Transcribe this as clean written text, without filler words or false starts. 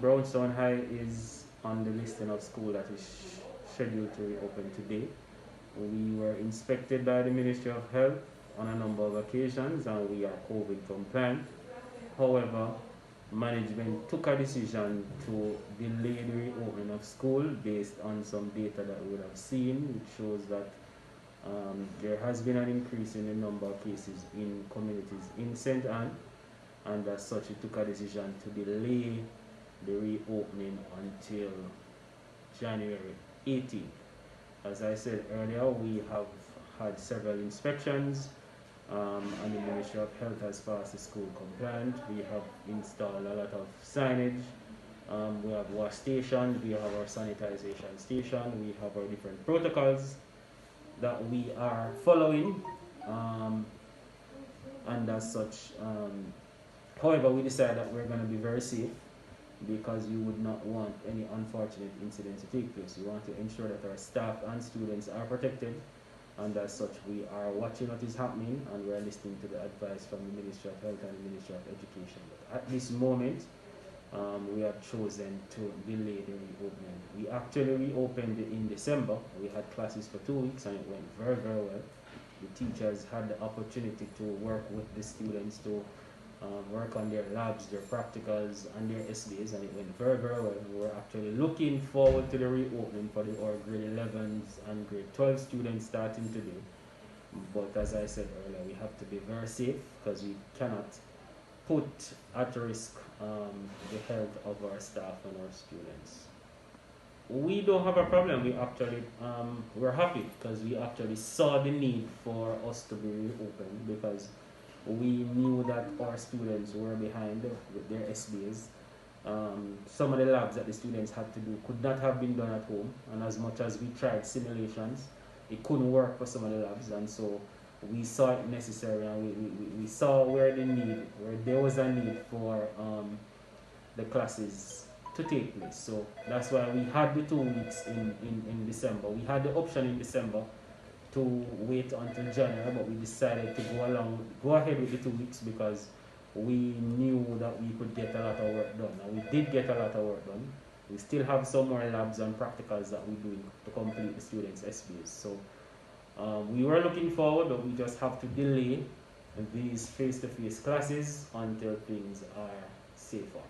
Brownstone High is on the listing of school that is scheduled to reopen today. We were inspected by the Ministry of Health on a number of occasions and we are COVID compliant. However, management took a decision to delay the reopening of school based on some data that we would have seen, which shows that there has been an increase in the number of cases in communities in St. Anne, and as such it took a decision to delay the reopening until January 18th. As I said earlier, we have had several inspections and the Ministry of Health has passed the school compliant. We have installed a lot of signage. We have wash stations, we have our sanitization station, we have our different protocols that we are following, and as such, however, we decided that we're going to be very safe because you would not want any unfortunate incidents to take place. We want to ensure that our staff and students are protected, and as such we are watching what is happening and we are listening to the advice from the Ministry of Health and the Ministry of Education. But at this moment, we have chosen to delay the reopening. We actually reopened in December. We had classes for 2 weeks and it went very, very well. The teachers had the opportunity to work with the students to work on their labs, their practicals, and their SBAs, and it went very, very well. We were actually looking forward to the reopening for our grade 11s and grade 12 students starting today. But as I said earlier, we have to be very safe because we cannot put at risk the health of our staff and our students. We don't have a problem. We actually we're happy because we actually saw the need for us to be reopened because we knew that our students were behind with their SBAs. Some of the labs that the students had to do could not have been done at home, and as much as we tried simulations, it couldn't work for some of the labs, and so we saw it necessary and we saw where there was a need for the classes to take place. So that's why we had the 2 weeks in December. We had the option in December to wait until January, but we decided to go ahead with the 2 weeks because we knew that we could get a lot of work done. And we did get a lot of work done. We still have some more labs and practicals that we're doing to complete the students' SBAs. So we were looking forward, but we just have to delay these face-to-face classes until things are safer.